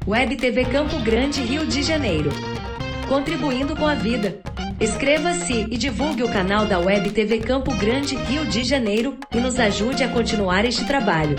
Web TV Campo Grande, Rio de Janeiro. Contribuindo com a vida. Inscreva-se e divulgue o canal da Web TV Campo Grande, Rio de Janeiro, e nos ajude a continuar este trabalho.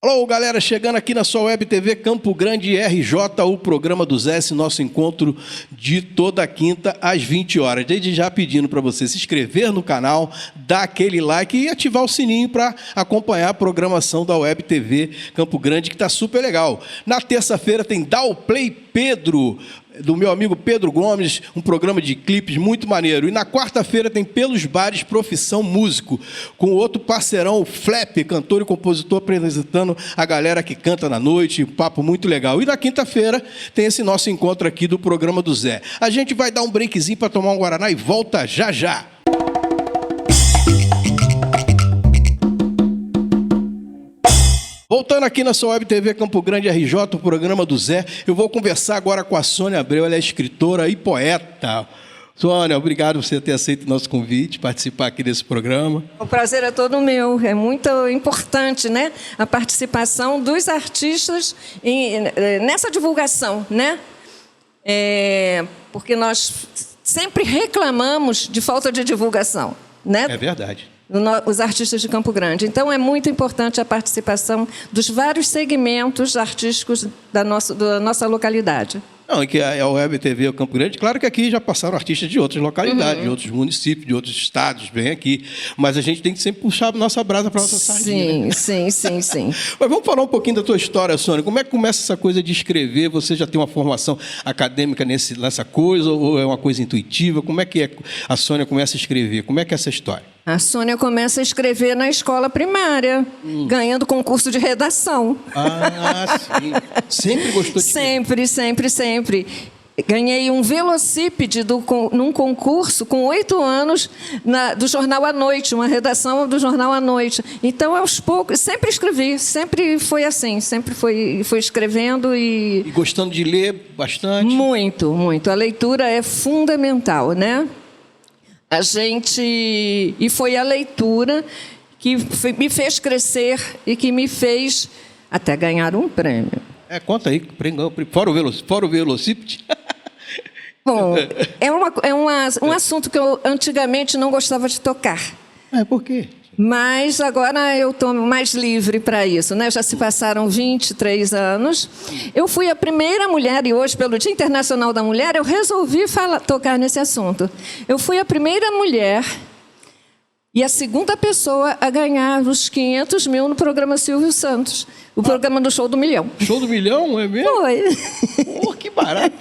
Alô, galera, chegando aqui na sua Web TV Campo Grande RJ, o programa do Zé, esse nosso encontro de toda quinta às 20 horas. Desde já pedindo para você se inscrever no canal, dar aquele like e ativar o sininho para acompanhar a programação da Web TV Campo Grande, que está super legal. Na terça-feira tem Dá o Play Pedro, do meu amigo Pedro Gomes, um programa de clipes muito maneiro. E na quarta-feira tem Pelos Bares Profissão Músico, com outro parceirão, o Flap, cantor e compositor, apresentando a galera que canta na noite, um papo muito legal. E na quinta-feira tem esse nosso encontro aqui do programa do Zé. A gente vai dar um breakzinho para tomar um Guaraná e volta já já. Voltando aqui na sua Web TV Campo Grande RJ, o programa do Zé, eu vou conversar agora com a Sônia Abreu, ela é escritora e poeta. Sônia, obrigado por você ter aceito o nosso convite, participar aqui desse programa. O prazer é todo meu, é muito importante, né, a participação dos artistas nessa divulgação, né? Porque nós sempre reclamamos de falta de divulgação, né? É verdade. Os artistas de Campo Grande. Então, é muito importante a participação dos vários segmentos artísticos da nossa localidade. Não, é que a Web TV Campo Grande, claro que aqui já passaram artistas de outras localidades, de outros municípios, de outros estados, bem aqui, mas a gente tem que sempre puxar a nossa brasa para a nossa sardinha. Sim. Mas vamos falar um pouquinho da tua história, Sônia. Como é que começa essa coisa de escrever? Você já tem uma formação acadêmica nessa coisa ou é uma coisa intuitiva? Como é que a Sônia começa a escrever? Como é que é essa história? A Sônia começa a escrever na escola primária, ganhando concurso de redação. Ah, sim. Sempre gostou de Sempre. Ganhei um velocípede num concurso com 8 anos do Jornal à Noite, uma redação do Jornal à Noite. Então, aos poucos, sempre escrevi, sempre foi assim, sempre foi escrevendo e... E gostando de ler bastante? Muito. A leitura é fundamental, né? E foi a leitura que me fez crescer e que me fez até ganhar um prêmio. Conta aí, fora o velocípede. Bom, um assunto que eu antigamente não gostava de tocar. Por quê? Mas agora eu estou mais livre para isso, né? Já se passaram 23 anos. Eu fui a primeira mulher, e hoje, pelo Dia Internacional da Mulher, eu resolvi tocar nesse assunto. Eu fui a primeira mulher e a segunda pessoa a ganhar os 500 mil no programa Silvio Santos. O programa do Show do Milhão. Show do Milhão, é mesmo? Foi. Que barato.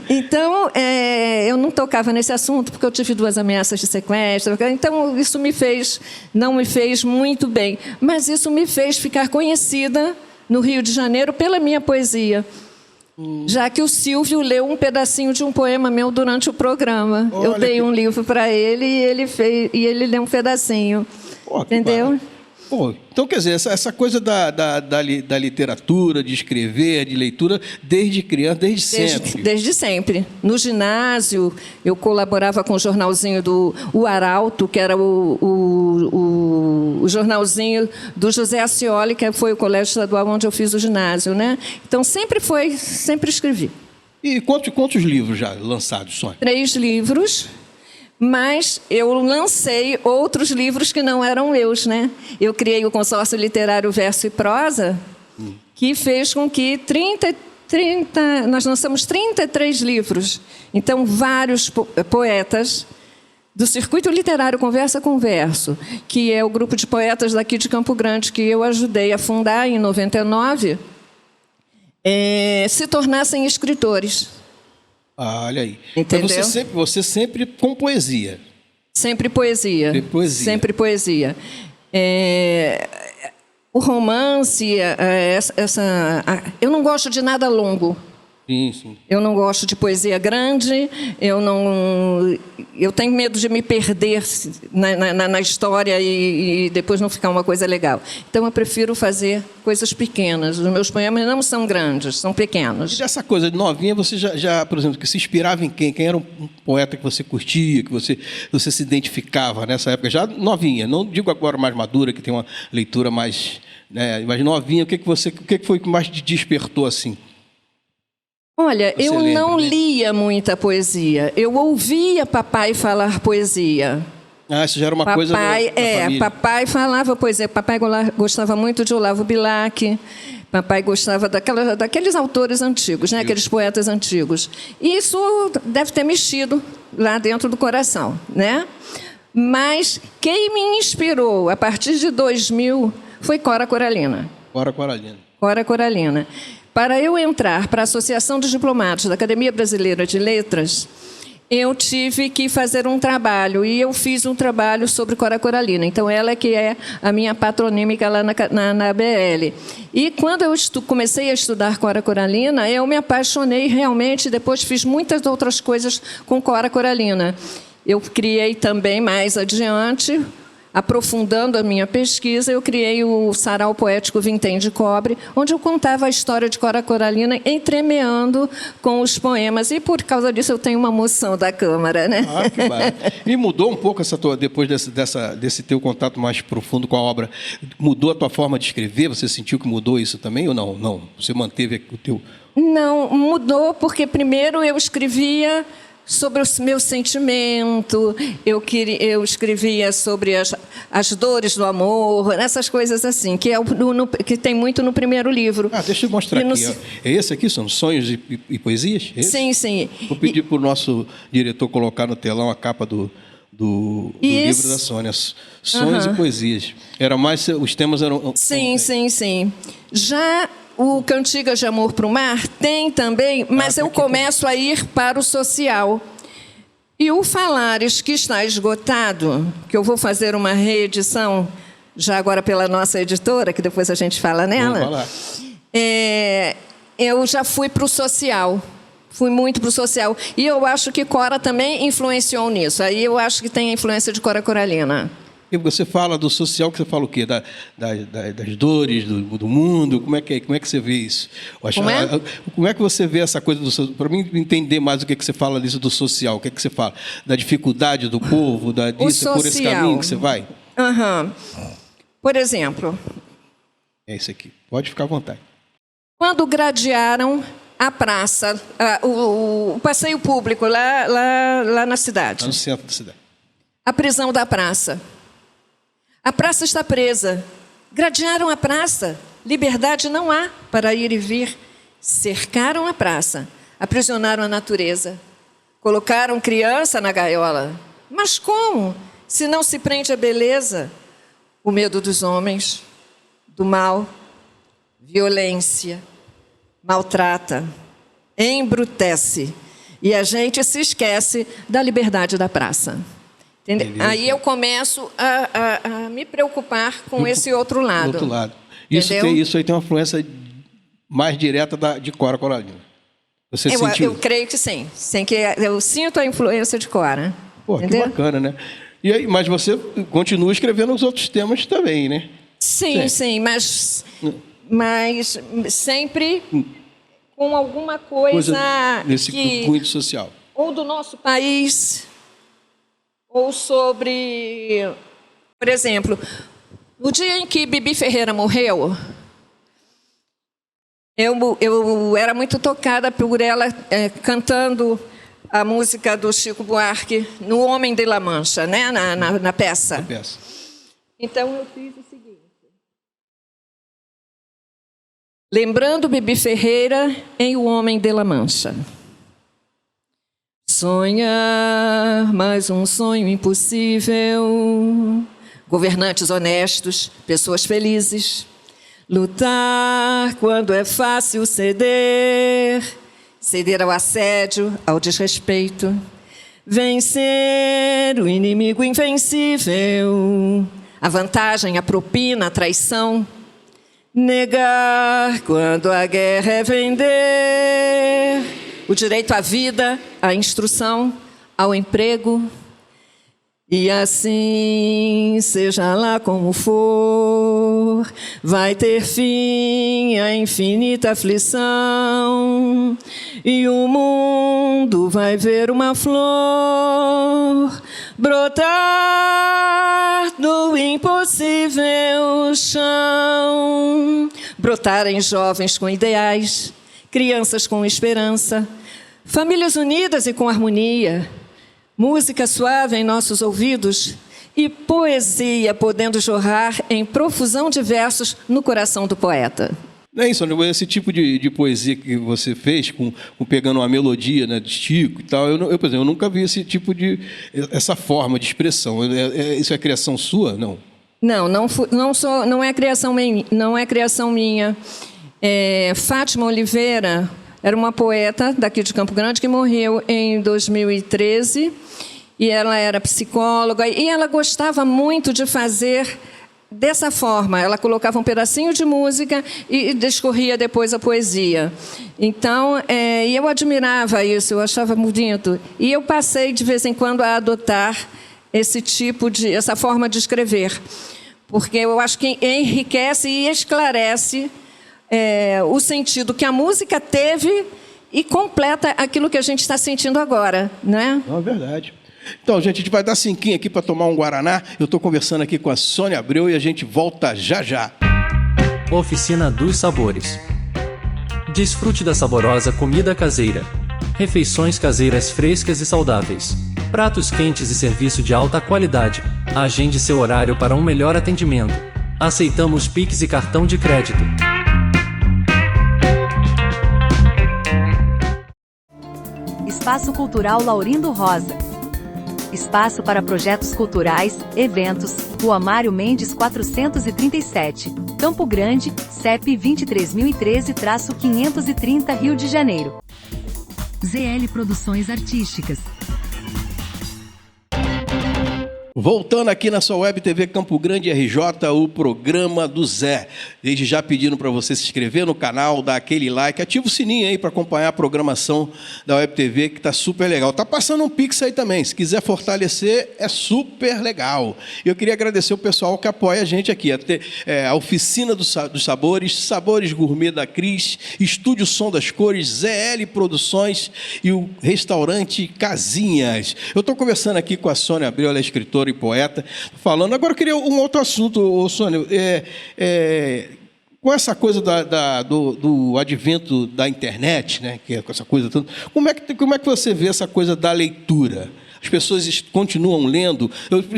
Então, eu não tocava nesse assunto porque eu tive 2 ameaças de sequestro. Então, isso não me fez muito bem. Mas isso me fez ficar conhecida no Rio de Janeiro pela minha poesia. Já que o Silvio leu um pedacinho de um poema meu durante o programa. Olha, eu dei um livro para ele e ele leu um pedacinho. Entendeu? Então, quer dizer, essa coisa da literatura, de escrever, de leitura, desde criança, desde sempre? Desde sempre. No ginásio, eu colaborava com o jornalzinho do Arauto, que era o jornalzinho do José Ascioli, que foi o colégio estadual onde eu fiz o ginásio, né? Então, sempre escrevi. E quantos livros já lançados, Sônia? 3 livros. Mas eu lancei outros livros que não eram meus, né? Eu criei o Consórcio Literário Verso e Prosa, que fez com que nós lançamos 33 livros. Então, vários poetas do Circuito Literário Conversa com Verso, que é o grupo de poetas daqui de Campo Grande, que eu ajudei a fundar em 99, se tornassem escritores. Olha aí. Entendeu? Então você sempre com poesia. Sempre poesia. Sempre poesia. O romance, eu não gosto de nada longo. Sim, sim. Eu não gosto de poesia grande, eu tenho medo de me perder na história e depois não ficar uma coisa legal. Então, eu prefiro fazer coisas pequenas. Os meus poemas não são grandes, são pequenos. E dessa coisa de novinha, você já, por exemplo, que se inspirava em quem? Quem era um poeta que você curtia, que você se identificava nessa época? Já novinha, não digo agora mais madura, que tem uma leitura mais... né, mas novinha, o que foi que mais te despertou assim? Olha, Você eu lembra, não né? lia muita poesia. Eu ouvia papai falar poesia. Ah, isso já era uma coisa da família. Papai falava poesia. Papai gostava muito de Olavo Bilac. Papai gostava daqueles autores antigos, né? Aqueles poetas antigos. E isso deve ter mexido lá dentro do coração, né? Mas quem me inspirou a partir de 2000 foi Cora Coralina. Cora Coralina. Cora Coralina. Para eu entrar para a Associação dos Diplomados da Academia Brasileira de Letras, eu tive que fazer um trabalho, e eu fiz um trabalho sobre Cora Coralina. Então, ela que é a minha patronímica lá na ABL. E quando eu comecei a estudar Cora Coralina, eu me apaixonei realmente, depois fiz muitas outras coisas com Cora Coralina. Eu criei também, mais adiante, aprofundando a minha pesquisa, eu criei o Sarau Poético Vintém de Cobre, onde eu contava a história de Cora Coralina, entremeando com os poemas. E, por causa disso, eu tenho uma moção da Câmara, né? Ah, que barato. E mudou um pouco depois desse teu contato mais profundo com a obra? Mudou a tua forma de escrever? Você sentiu que mudou isso também ou não? Não. Você manteve o teu... Não, mudou porque, primeiro, eu escrevia sobre o meu sentimento, eu escrevia sobre as dores do amor, essas coisas assim, que tem muito no primeiro livro. Ah, deixa eu mostrar aqui. Ó. É esse aqui? São Sonhos e Poesias? É esse? Sim, sim. Vou pedir para o nosso diretor colocar no telão a capa do livro da Sônia. Sonhos e Poesias. Os temas eram... Sim, sim, sim. Já o Cantigas de Amor para o Mar tem também, mas eu começo a ir para o social. E o Falares, que está esgotado, que eu vou fazer uma reedição, já agora pela nossa editora, que depois a gente fala nela. Vamos falar. Eu já fui para o social. Fui muito para o social. E eu acho que Cora também influenciou nisso. Aí eu acho que tem a influência de Cora Coralina. E você fala do social, que você fala o quê? Das dores do mundo? Como é que você vê isso? Como é que você vê essa coisa do social? Para mim entender mais o que você fala disso do social, o que você fala? Da dificuldade do povo, disso, por esse caminho que você vai? Uhum. Por exemplo... É esse aqui. Pode ficar à vontade. Quando gradearam a praça, o passeio público lá na cidade. Lá no centro da cidade. A prisão da praça. A praça está presa. Gradearam a praça. Liberdade não há para ir e vir. Cercaram a praça. Aprisionaram a natureza. Colocaram criança na gaiola. Mas como? Se não se prende a beleza, o medo dos homens, do mal, violência, maltrata, embrutece. E a gente se esquece da liberdade da praça. Aí eu começo a me preocupar com esse outro lado. Outro lado. Isso aí tem uma influência mais direta de Cora Coralina. Você sentiu? Eu creio que sim. Eu sinto a influência de Cora. Pô, que bacana, né? E aí, mas você continua escrevendo os outros temas também, né? Sim, mas sempre com alguma coisa nesse cunho social. Ou do nosso país... Ou sobre, por exemplo, no dia em que Bibi Ferreira morreu, eu era muito tocada por ela cantando a música do Chico Buarque no Homem de La Mancha, né? na peça. Então eu fiz o seguinte. Lembrando Bibi Ferreira em O Homem de La Mancha. Sonhar mais um sonho impossível, governantes honestos, pessoas felizes, lutar quando é fácil ceder ao assédio, ao desrespeito, vencer o inimigo invencível, a vantagem, a propina, a traição, negar quando a guerra é vender, o direito à vida, à instrução, ao emprego. E assim, seja lá como for, vai ter fim a infinita aflição, e o mundo vai ver uma flor brotar do impossível chão. Brotarem jovens com ideais, crianças com esperança, famílias unidas e com harmonia, música suave em nossos ouvidos e poesia podendo jorrar em profusão de versos no coração do poeta. É isso, esse tipo de poesia que você fez, pegando uma melodia, né, de Chico e tal, por exemplo, eu nunca vi essa forma de expressão. Isso é criação sua? Não. Não é criação minha. Fátima Oliveira era uma poeta daqui de Campo Grande que morreu em 2013 e ela era psicóloga e ela gostava muito de fazer dessa forma. Ela colocava um pedacinho de música e discorria depois a poesia. Então, eu admirava isso, eu achava bonito. E eu passei de vez em quando a adotar essa forma de escrever, porque eu acho que enriquece e esclarece o sentido que a música teve e completa aquilo que a gente está sentindo agora, né? É verdade. Então, gente, a gente vai dar 5 aqui para tomar um Guaraná. Eu estou conversando aqui com a Sônia Abreu e a gente volta já já. Oficina dos Sabores. Desfrute da saborosa comida caseira. Refeições caseiras frescas e saudáveis. Pratos quentes e serviço de alta qualidade. Agende seu horário para um melhor atendimento. Aceitamos Pix e cartão de crédito. Espaço Cultural Laurindo Rosa. Espaço para projetos culturais, eventos, Rua Mário Mendes 437, Campo Grande, CEP 23013-530 Rio de Janeiro. ZL Produções Artísticas. Voltando aqui na sua Web TV Campo Grande RJ, o programa do Zé. Desde já pedindo para você se inscrever no canal, dar aquele like, ativa o sininho aí para acompanhar a programação da Web TV, que está super legal. Tá passando um Pix aí também, se quiser fortalecer, é super legal. E eu queria agradecer o pessoal que apoia a gente aqui, a Oficina dos Sabores, Sabores Gourmet da Cris, Estúdio Som das Cores, ZL Produções e o Restaurante Casinhas. Eu estou conversando aqui com a Sônia Abreu, ela é escritora e poeta, falando. Agora eu queria um outro assunto, Sônia. Com essa coisa do advento da internet, né, que é essa coisa toda, como é que você vê essa coisa da leitura? As pessoas continuam lendo.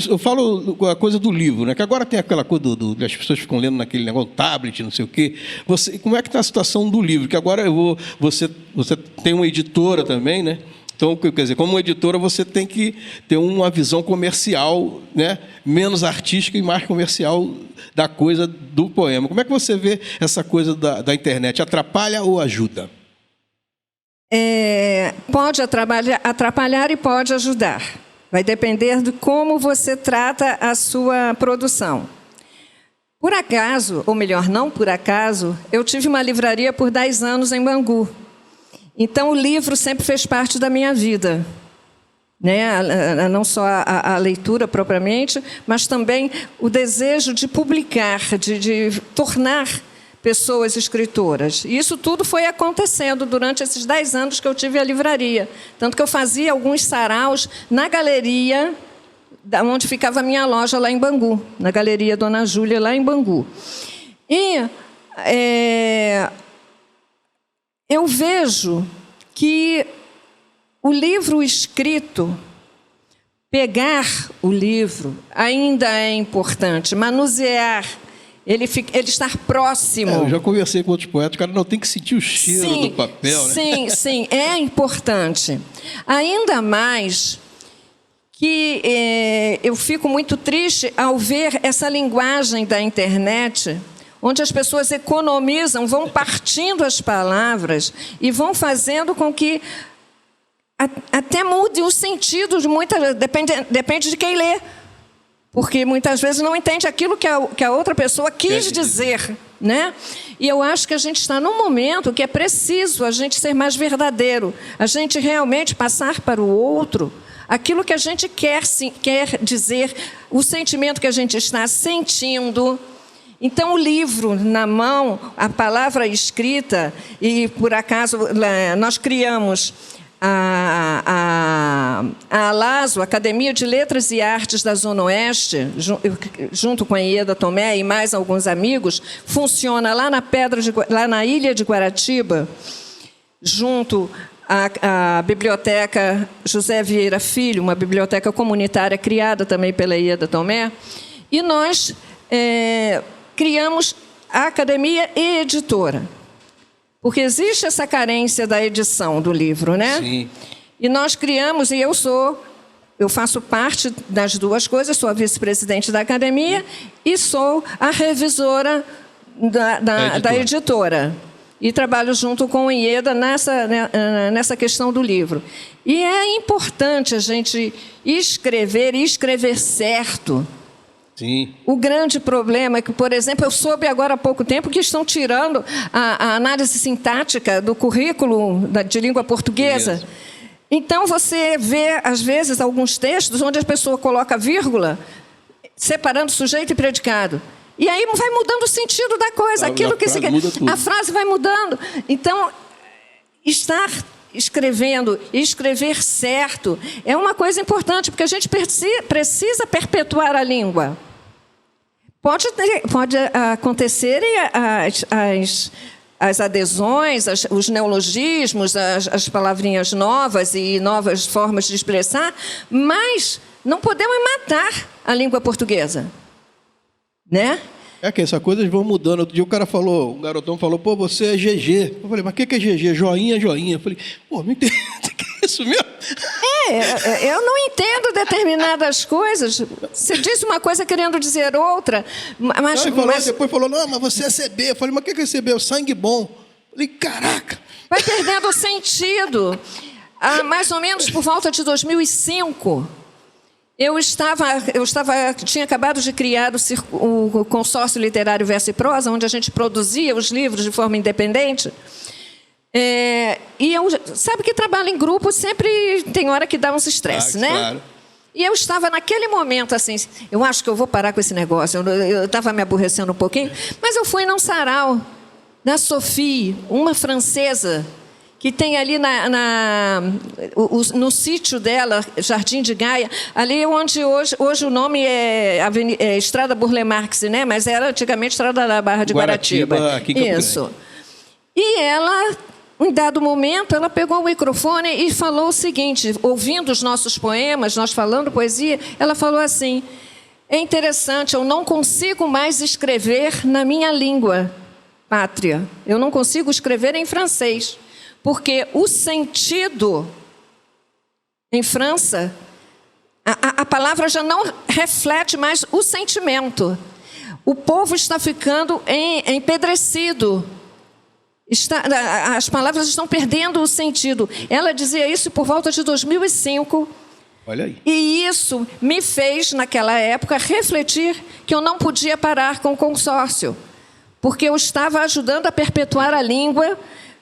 Eu falo a coisa do livro, né, que agora tem aquela coisa as pessoas ficam lendo naquele negócio, tablet, não sei o quê. Como é que está a situação do livro? Que agora você tem uma editora também, né? Então, quer dizer, como editora, você tem que ter uma visão comercial, né? Menos artística e mais comercial da coisa do poema. Como é que você vê essa coisa da internet? Atrapalha ou ajuda? Pode atrapalhar e pode ajudar. Vai depender de como você trata a sua produção. Por acaso, ou melhor, não por acaso, eu tive uma livraria por 10 anos em Bangu. Então, o livro sempre fez parte da minha vida, né? Não só a leitura propriamente, mas também o desejo de publicar, de tornar pessoas escritoras. E isso tudo foi acontecendo durante esses 10 anos que eu tive a livraria. Tanto que eu fazia alguns saraus na galeria, onde ficava a minha loja lá em Bangu, na Galeria Dona Júlia, lá em Bangu. E eu vejo que o livro escrito, pegar o livro, ainda é importante, manusear, ele estar próximo. Eu já conversei com outros poetas, o cara não tem que sentir o cheiro do papel, né? Sim, é importante. Ainda mais que eu fico muito triste ao ver essa linguagem da internet, onde as pessoas economizam, vão partindo as palavras e vão fazendo com que até mude o sentido de muitas... Depende de quem lê, porque muitas vezes não entende aquilo que a outra pessoa quis dizer, né? E eu acho que a gente está num momento que é preciso a gente ser mais verdadeiro, a gente realmente passar para o outro aquilo que a gente quer dizer, o sentimento que a gente está sentindo. Então, o livro na mão, a palavra escrita, e por acaso nós criamos a ALASO, Academia de Letras e Artes da Zona Oeste, junto com a Ieda Tomé e mais alguns amigos, funciona lá na Ilha de Guaratiba, junto à Biblioteca José Vieira Filho, uma biblioteca comunitária criada também pela Ieda Tomé, e nós criamos a Academia e Editora. Porque existe essa carência da edição do livro, né? Sim. E nós criamos, e eu faço parte das duas coisas, sou a vice-presidente da academia e sou a revisora da editora. E trabalho junto com o Ieda nessa questão do livro. E é importante a gente escrever e escrever certo. Sim. O grande problema é que, por exemplo, eu soube agora há pouco tempo que estão tirando a análise sintática do currículo de língua portuguesa. Então, você vê, às vezes, alguns textos onde a pessoa coloca vírgula, separando sujeito e predicado. E aí vai mudando o sentido da coisa, aquilo que se quer. A frase vai mudando. Então, estar escrevendo e escrever certo é uma coisa importante, porque a gente precisa perpetuar a língua. Pode acontecerem as adesões, os neologismos, as palavrinhas novas e novas formas de expressar, mas não podemos matar a língua portuguesa, né? É que essas coisas vão mudando. Outro dia um garotão falou, pô, você é GG. Eu falei, mas o que é GG? Joinha, joinha. Eu falei, pô, não entendo, que é isso mesmo? Eu não entendo determinadas coisas. Você disse uma coisa querendo dizer outra, mas... Depois falou, não, mas você é CB. Eu falei, mas o que é CB? O sangue bom. Eu falei, caraca. Vai perdendo sentido. Mais ou menos por volta de 2005... tinha acabado de criar o Consórcio Literário Verso e Prosa, onde a gente produzia os livros de forma independente. Sabe que trabalho em grupo sempre tem hora que dá uns estresses, né? Claro. E eu estava naquele momento assim, eu acho que eu vou parar com esse negócio. Eu estava me aborrecendo um pouquinho, mas eu fui num sarau da Sophie, uma francesa, que tem ali no sítio dela, Jardim de Gaia, ali onde hoje o nome é Estrada Burle Marx, né? Mas era antigamente Estrada da Barra de Guaratiba. Aqui Isso. E ela, em dado momento, ela pegou o microfone e falou o seguinte, ouvindo os nossos poemas, nós falando poesia, ela falou assim, é interessante, eu não consigo mais escrever na minha língua pátria. Eu não consigo escrever em francês. Porque o sentido, em França, a palavra já não reflete mais o sentimento. O povo está ficando empedrecido. As palavras estão perdendo o sentido. Ela dizia isso por volta de 2005. Olha aí. E isso me fez, naquela época, refletir que eu não podia parar com o consórcio. Porque eu estava ajudando a perpetuar a língua,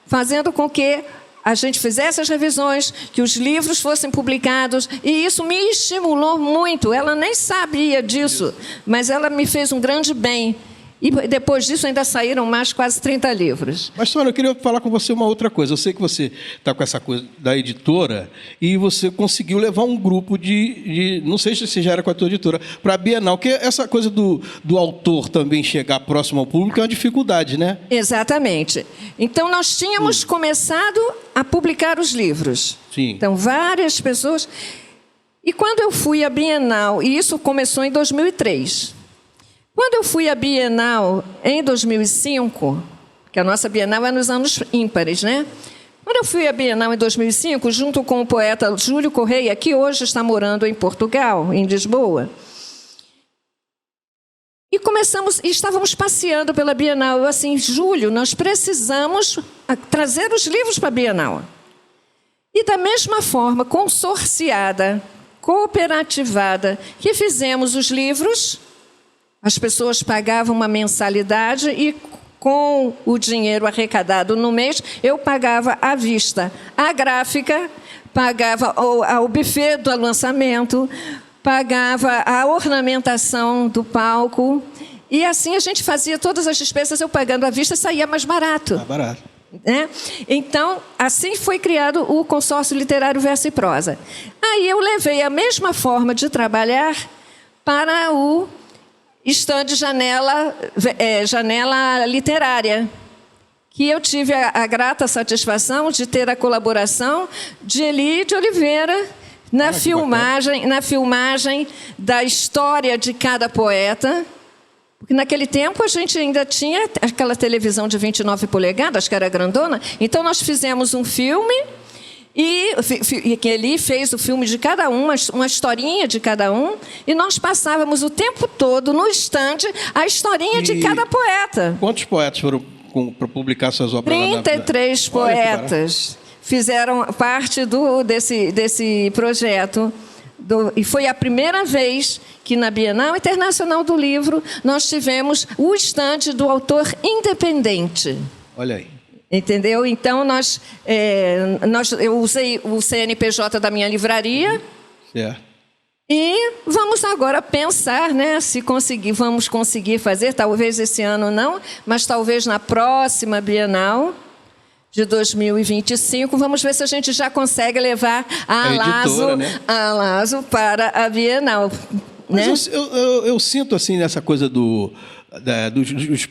fazendo com que a gente fizesse as revisões, que os livros fossem publicados, e isso me estimulou muito. Ela nem sabia disso, mas ela me fez um grande bem. E depois disso ainda saíram mais quase 30 livros. Mas, Sônia, eu queria falar com você uma outra coisa. Eu sei que você está com essa coisa da editora e você conseguiu levar um grupo não sei se você já era com a tua editora, para a Bienal, que essa coisa do autor também chegar próximo ao público é uma dificuldade, né? Exatamente. Então, nós tínhamos começado a publicar os livros. Sim. Então, várias pessoas... E quando eu fui à Bienal, e isso começou em 2003... Quando eu fui à Bienal em 2005, que a nossa Bienal é nos anos ímpares, né? Quando eu fui à Bienal em 2005, junto com o poeta Júlio Correia, que hoje está morando em Portugal, em Lisboa, e estávamos passeando pela Bienal. Eu assim, Júlio, nós precisamos trazer os livros para a Bienal. E da mesma forma, consorciada, cooperativada, que fizemos os livros... As pessoas pagavam uma mensalidade e com o dinheiro arrecadado no mês, eu pagava à vista a gráfica, pagava o buffet do lançamento, pagava a ornamentação do palco. E assim a gente fazia todas as despesas, eu pagando à vista, saía mais barato. Ah, barato. Né? Então, assim foi criado o Consórcio Literário Verso e Prosa. Aí eu levei a mesma forma de trabalhar para o estande Janela Literária, que eu tive a grata satisfação de ter a colaboração de Eli de Oliveira na filmagem da história de cada poeta. Porque naquele tempo a gente ainda tinha aquela televisão de 29 polegadas, que era grandona. Então nós fizemos um filme e ele fez o filme de cada um, uma historinha de cada um, e nós passávamos o tempo todo no estande a historinha de cada poeta. Quantos poetas foram para publicar suas obras? 33 poetas fizeram parte desse projeto. E foi a primeira vez que na Bienal Internacional do Livro nós tivemos o estande do autor independente. Olha aí. Entendeu? Então, eu usei o CNPJ da minha livraria. Certo. E vamos agora pensar, né, se vamos conseguir fazer, talvez esse ano não, mas talvez na próxima Bienal de 2025, vamos ver se a gente já consegue levar a Lazo para a Bienal. Né? Mas eu sinto assim nessa coisa dos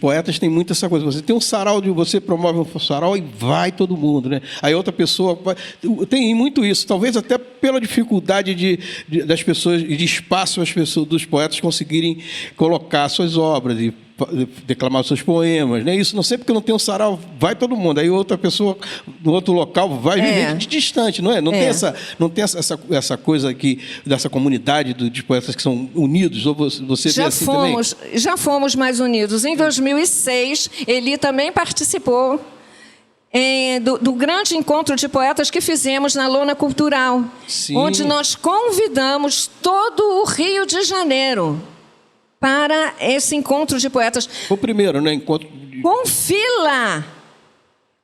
poetas, tem muito essa coisa. Você tem um sarau, você promove um sarau e vai todo mundo, né? Aí outra pessoa tem muito isso, talvez até pela dificuldade das pessoas e de espaço dos poetas conseguirem colocar suas obras e declamar seus poemas, né? Isso não sei porque não tem um sarau, vai todo mundo. Aí outra pessoa no outro local vai viver de distante, não é? Não tem essa coisa aqui dessa comunidade dos poetas que são unidos. Ou você vê assim também? Já fomos mais unidos. Em 2006, Eli também participou do grande encontro de poetas que fizemos na Lona Cultural, onde nós convidamos todo o Rio de Janeiro para esse encontro de poetas. O primeiro, né? Com fila.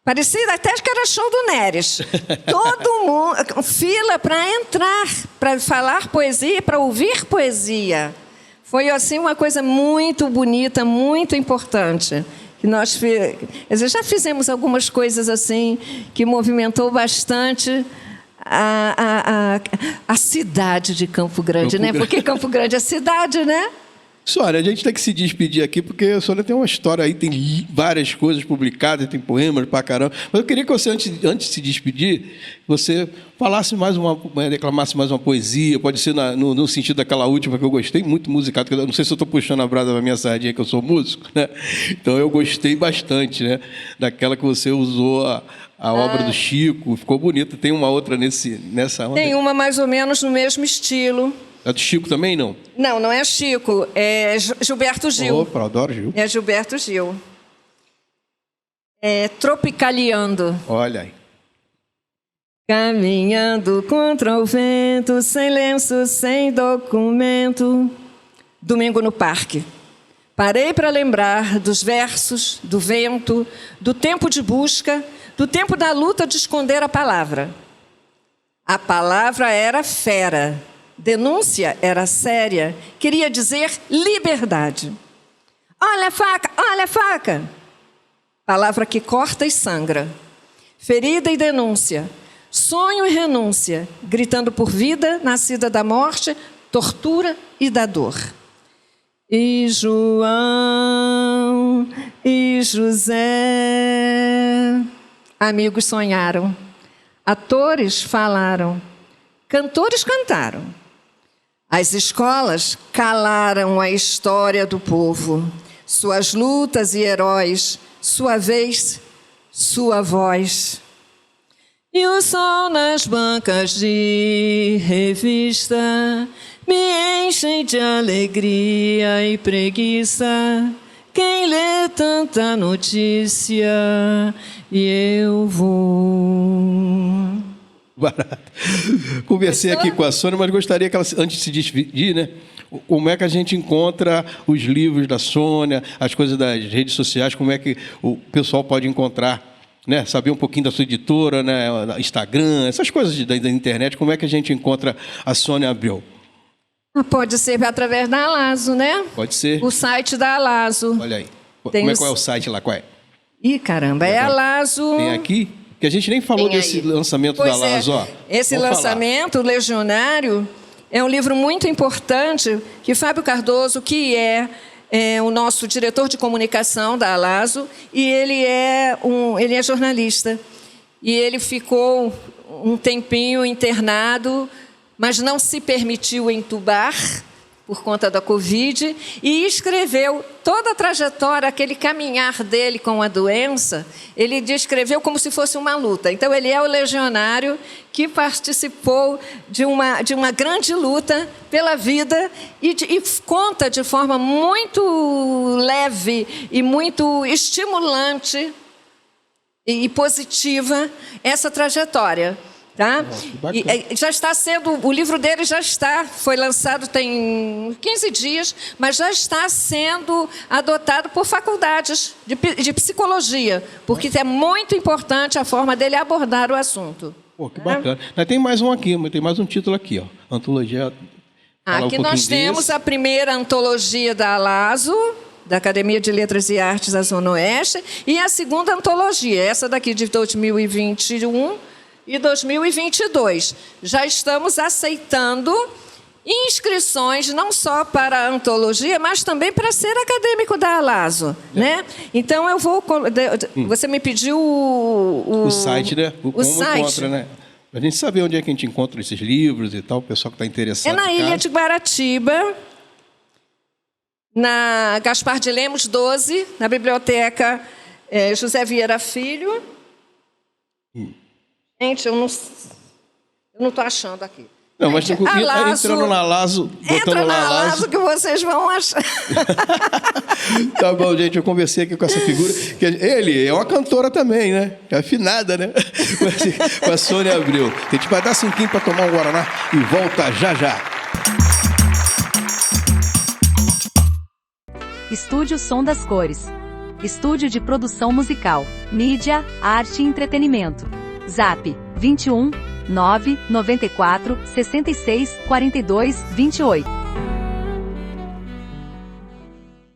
Parecia até que era show do Neres. Todo mundo, fila para entrar, para falar poesia, para ouvir poesia. Foi assim uma coisa muito bonita, muito importante. Que nós já fizemos algumas coisas assim que movimentou bastante a cidade de Campo Grande, né? Porque Campo Grande é cidade, né? Sônia, a gente tem que se despedir aqui, porque a Sônia tem uma história aí, tem várias coisas publicadas, tem poemas pra caramba. Mas eu queria que você, antes de se despedir, você falasse declamasse mais uma poesia, pode ser no sentido daquela última que eu gostei muito musical, eu não sei se eu estou puxando a brasa da minha sardinha, que eu sou músico, né? Então eu gostei bastante, né? Daquela que você usou a obra do Chico, ficou bonita. Tem uma outra nessa onda? Tem uma mais ou menos no mesmo estilo. É do Chico também, não? Não é Chico, é Gilberto Gil. Opa, eu adoro Gil. É Gilberto Gil. É Tropicaleando. Olha aí. Caminhando contra o vento, sem lenço, sem documento. Domingo no parque. Parei para lembrar dos versos, do vento, do tempo de busca, do tempo da luta de esconder a palavra. A palavra era fera. Denúncia era séria, queria dizer liberdade. Olha a faca, olha a faca. Palavra que corta e sangra. Ferida e denúncia, sonho e renúncia, gritando por vida, nascida da morte, tortura e da dor. E João e José, amigos sonharam, atores falaram, cantores cantaram. As escolas calaram a história do povo, suas lutas e heróis, sua vez, sua voz. E o sol nas bancas de revista me enchem de alegria e preguiça. Quem lê tanta notícia e eu vou... Barato. Conversei aqui com a Sônia, mas gostaria que ela, antes de se despedir, né, Como é que a gente encontra os livros da Sônia, as coisas das redes sociais, como é que o pessoal pode encontrar, né? Saber um pouquinho da sua editora, né? Instagram, essas coisas da internet, como é que a gente encontra a Sônia Abreu? Pode ser através da Alaso, né? Pode ser. O site da Alaso. Olha aí. Tem Qual é o site lá? Qual é? Ih, caramba, é Alaso. Tem aqui? Que a gente nem falou Tem desse aí. lançamento Pois da Alaso, ó. Esse Vamos lançamento, o Legionário, é um livro muito importante que Fábio Cardoso, que é o nosso diretor de comunicação da Alaso, e ele é jornalista. E ele ficou um tempinho internado, mas não se permitiu entubar por conta da Covid, e escreveu toda a trajetória, aquele caminhar dele com a doença, ele descreveu como se fosse uma luta. Então, ele é o legionário que participou de uma grande luta pela vida e conta de forma muito leve e muito estimulante e positiva essa trajetória. Tá? Já está sendo, o livro dele foi lançado tem 15 dias, mas já está sendo adotado por faculdades de psicologia, porque é muito importante a forma dele abordar o assunto. Pô, que bacana. Mas tem mais um aqui, tem mais um título aqui, ó. Antologia. Aqui nós temos a primeira antologia da Alaso, da Academia de Letras e Artes da Zona Oeste, e a segunda antologia, essa daqui de 2021 e 2022. Já estamos aceitando inscrições não só para a antologia, mas também para ser acadêmico da Alaso, né? Então eu vou. Você me pediu o site, né? O site. Encontra, né? A gente saber onde é que a gente encontra esses livros e tal, o pessoal que está interessado. É na Ilha de Guaratiba, na Gaspar de Lemos 12, na biblioteca José Vieira Filho. Gente, eu não estou achando aqui. Não, mas entrando na Alaso, entra na Alaso que vocês vão achar. Tá bom, gente, eu conversei aqui com essa figura, que ele é uma cantora também, né? É afinada, né? Com a Sônia Abreu. A gente vai dar 5 para tomar um Guaraná e volta já já. Estúdio Som das Cores. Estúdio de produção musical, mídia, arte e entretenimento. Zap 21 994 66 42 28.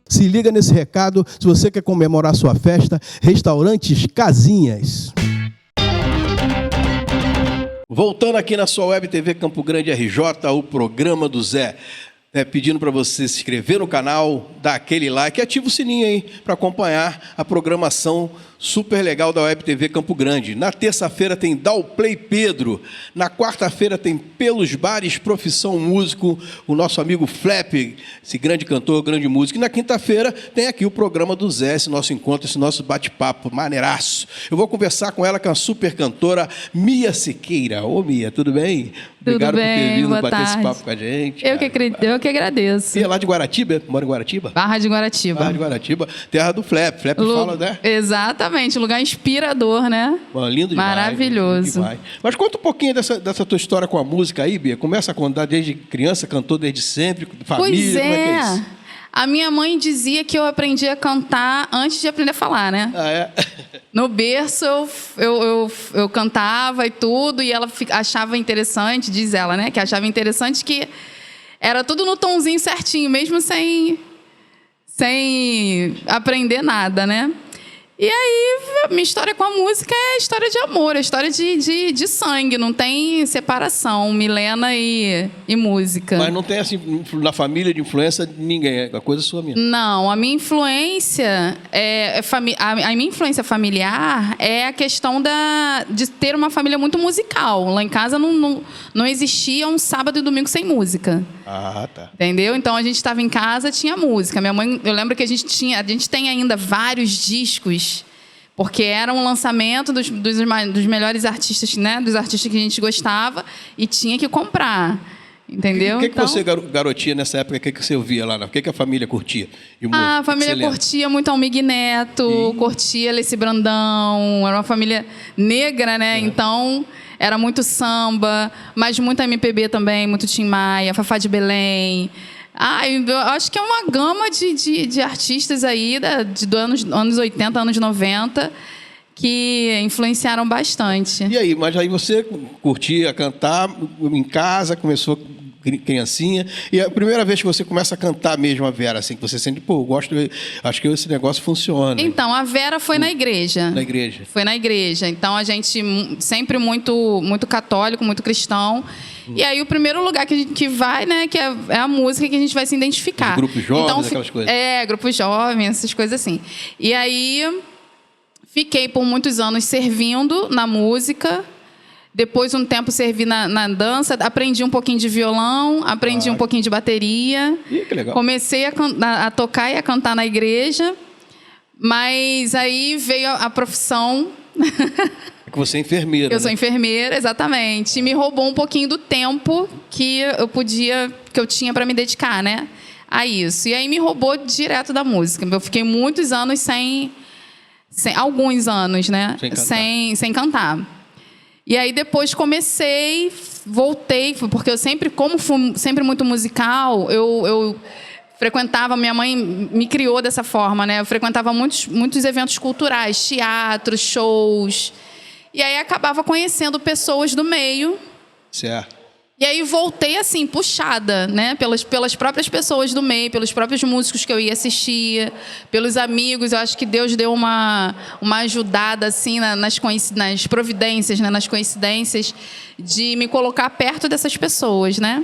Se liga nesse recado, se você quer comemorar sua festa, Restaurantes Casinhas. Voltando aqui na sua Web TV Campo Grande RJ, o programa do Zé. Pedindo para você se inscrever no canal, dar aquele like e ativa o sininho aí para acompanhar a programação super legal da Web TV Campo Grande. Na terça-feira tem Dá o Play Pedro. Na quarta-feira tem Pelos Bares Profissão Músico, o nosso amigo Flap, esse grande cantor, grande músico. E na quinta-feira tem aqui o programa do Zé, esse nosso encontro, esse nosso bate-papo maneiraço. Eu vou conversar com ela, com a super cantora Mia Siqueira. Ô Mia, tudo bem? Obrigado por ter vindo bater esse papo com a gente. Eu que agradeço. E é lá de Guaratiba? Mora em Guaratiba? Barra de Guaratiba. Barra de Guaratiba, terra do Flap. Flap fala, né? Exatamente, lugar inspirador, né? Bom, lindo demais. Maravilhoso. Demais. Mas conta um pouquinho dessa tua história com a música aí, Bia. Começa a contar desde criança, cantou desde sempre, família, pois como é que é isso? A minha mãe dizia que eu aprendi a cantar antes de aprender a falar, né? Ah, é? No berço eu cantava e tudo, e ela achava interessante, diz ela, né? Que achava interessante que era tudo no tomzinho certinho, mesmo sem aprender nada, né? E aí, a minha história com a música é história de amor, é história de sangue, não tem separação, Milena e música. Mas não tem, assim, na família de influência de ninguém, é a coisa sua mesmo. Não, a minha influência, a minha influência familiar é a questão de ter uma família muito musical. Lá em casa não existia um sábado e domingo sem música. Ah, tá. Entendeu? Então, a gente estava em casa, tinha música. Minha mãe, eu lembro que a gente tem ainda vários discos, porque era um lançamento dos melhores artistas, né? Dos artistas que a gente gostava, e tinha que comprar. Entendeu? O que você, garotinha, nessa época, o que você ouvia lá? O que a família curtia? A família curtia muito Almig Neto, curtia Alessi Brandão, era uma família negra, né? Então, era muito samba, mas muito MPB também, muito Tim Maia, Fafá de Belém, Eu acho que é uma gama de artistas aí dos anos 80, anos 90, que influenciaram bastante. E aí, mas aí você curtia cantar em casa, começou criancinha, e a primeira vez que você começa a cantar mesmo a Vera, assim, que você sente, pô, eu gosto, acho que esse negócio funciona. Então, a Vera foi na igreja. Na igreja. Foi na igreja. Então, a gente sempre muito, muito católico, muito cristão. E aí, o primeiro lugar que a gente vai, né, que é a música que a gente vai se identificar. Os grupos jovens, então, aquelas coisas. Grupos jovens, essas coisas assim. E aí, fiquei por muitos anos servindo na música. Depois, um tempo, servi na dança. Aprendi um pouquinho de violão, aprendi um pouquinho de bateria. Ih, que legal. Comecei a tocar e a cantar na igreja. Mas aí veio a profissão. Que você é enfermeira. Eu sou enfermeira, exatamente. E me roubou um pouquinho do tempo que eu tinha para me dedicar, né? A isso. E aí me roubou direto da música. Eu fiquei muitos anos alguns anos, né? Sem cantar. E aí depois voltei, porque eu sempre, como fui sempre muito musical, eu frequentava, minha mãe me criou dessa forma, né? Eu frequentava muitos eventos culturais, teatros, shows. E aí acabava conhecendo pessoas do meio. Certo. E aí voltei assim, puxada, né? Pelas próprias pessoas do meio, pelos próprios músicos que eu ia assistir, pelos amigos. Eu acho que Deus deu uma ajudada assim nas providências, né? Nas coincidências, de me colocar perto dessas pessoas, né?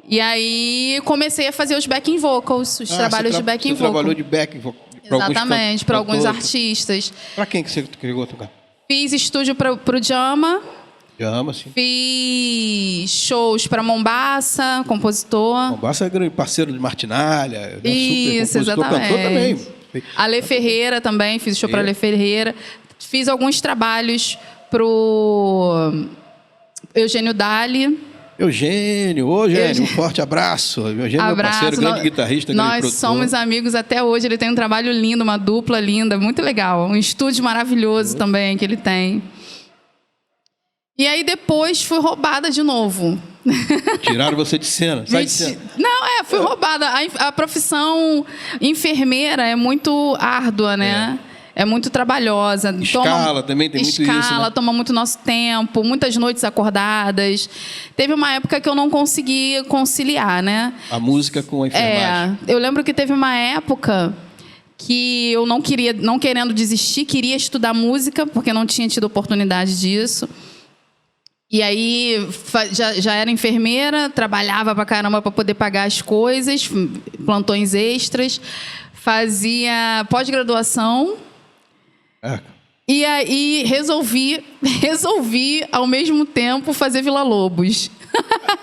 E aí comecei a fazer os backing vocals, os trabalhos de backing vocal. Você trabalhou de backing vocal? Exatamente, para alguns artistas. Para quem que você chegou a tocar? Fiz estúdio para o Djama. Djama, sim. Fiz shows para Mombaça, compositor. Mombaça é grande parceiro de Martinalha. Isso, super compositor, exatamente. cantor também. Ale Ferreira também, fiz show para Ale Ferreira. Fiz alguns trabalhos pro Eugênio Dali. Eugênio, um forte abraço. Eugênio é meu parceiro, grande guitarrista, grande produtor. Nós somos amigos até hoje, ele tem um trabalho lindo, uma dupla linda, muito legal. Um estúdio maravilhoso também que ele tem. E aí depois fui roubada de novo. Tiraram você de cena, sai de cena. Não, fui roubada. A profissão enfermeira é muito árdua, né? É muito trabalhosa. Também tem muito isso, né? Toma muito nosso tempo, muitas noites acordadas. Teve uma época que eu não consegui conciliar, né? A música com a enfermagem. Eu lembro que teve uma época que eu não querendo desistir, queria estudar música, porque não tinha tido oportunidade disso. E aí já era enfermeira, trabalhava pra caramba para poder pagar as coisas, plantões extras, fazia pós-graduação. E aí resolvi ao mesmo tempo fazer Vila Lobos.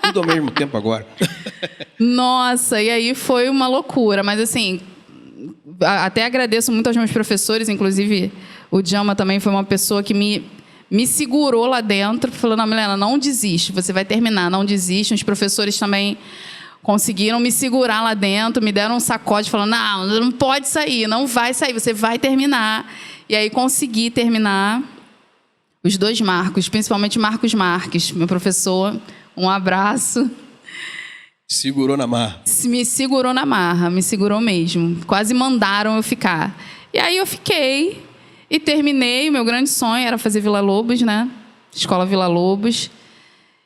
Tudo ao mesmo tempo agora. Nossa, e aí foi uma loucura. Mas assim, até agradeço muito aos meus professores, inclusive o Djama também foi uma pessoa que me segurou lá dentro, falando: não, Milena, não desiste, você vai terminar, não desiste. Os professores também conseguiram me segurar lá dentro, me deram um sacode, falando: não pode sair, não vai sair, você vai terminar. E aí consegui terminar. Os dois Marcos, principalmente Marcos Marques, meu professor, um abraço. Segurou na marra. Me segurou na marra, me segurou mesmo. Quase mandaram eu ficar. E aí eu fiquei e terminei. Meu grande sonho era fazer Vila Lobos, né? Escola Vila Lobos.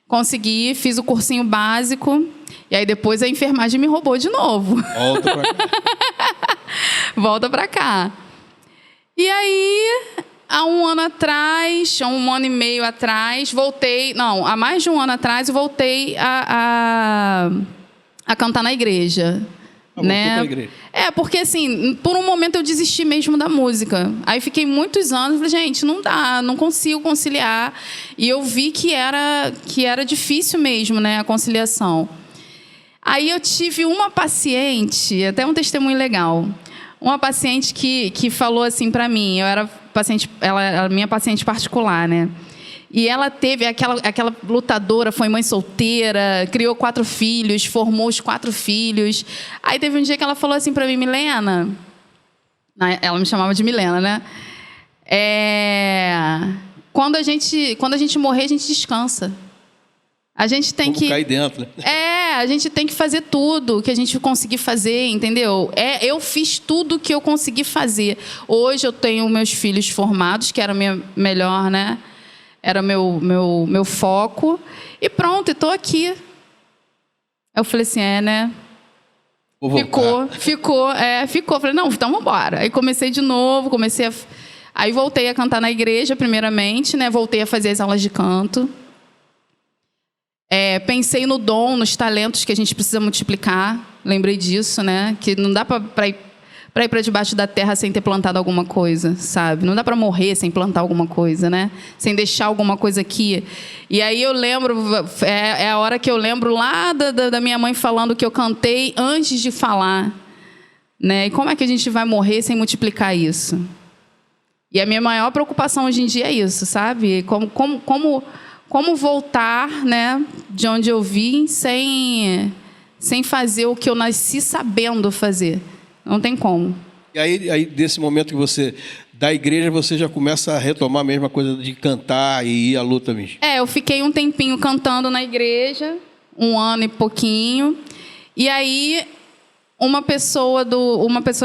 Consegui, fiz o cursinho básico. E aí depois a enfermagem me roubou de novo. Volta pra cá. Volta pra cá. E aí, há um ano e meio atrás, há mais de um ano atrás, eu voltei a cantar na igreja. Né? Pra igreja. Porque assim, por um momento eu desisti mesmo da música. Aí fiquei muitos anos, falei: gente, não dá, não consigo conciliar. E eu vi que era difícil mesmo, né, a conciliação. Aí eu tive uma paciente, até um testemunho legal. Uma paciente que falou assim para mim, eu era paciente, ela era minha paciente particular, né? E ela teve aquela lutadora, foi mãe solteira, criou 4 filhos, formou os 4 filhos. Aí teve um dia que ela falou assim para mim: Milena, ela me chamava de Milena, né? Quando a gente morrer, a gente descansa. A gente tem Vamos cair dentro, né? a gente tem que fazer tudo que a gente conseguir fazer, entendeu? Eu fiz tudo que eu consegui fazer. Hoje eu tenho meus filhos formados, que era o meu melhor, né? Era meu foco. E pronto, e tô aqui. Eu falei assim, né? Ficou. Falei, não, então vamos embora. Aí comecei de novo, Aí voltei a cantar na igreja, primeiramente, né? Voltei a fazer as aulas de canto. Pensei no dom, nos talentos que a gente precisa multiplicar. Lembrei disso, né? Que não dá para ir para debaixo da terra sem ter plantado alguma coisa, sabe? Não dá para morrer sem plantar alguma coisa, né? Sem deixar alguma coisa aqui. E aí eu lembro, é a hora que eu lembro lá da minha mãe falando que eu cantei antes de falar, né? E como é que a gente vai morrer sem multiplicar isso? E a minha maior preocupação hoje em dia é isso, sabe? Como voltar, né, de onde eu vim sem fazer o que eu nasci sabendo fazer. Não tem como. E aí desse momento que você, da igreja, você já começa a retomar a mesma coisa de cantar e ir à luta, bicho? Eu fiquei um tempinho cantando na igreja, 1 ano e pouquinho. E aí, uma pessoa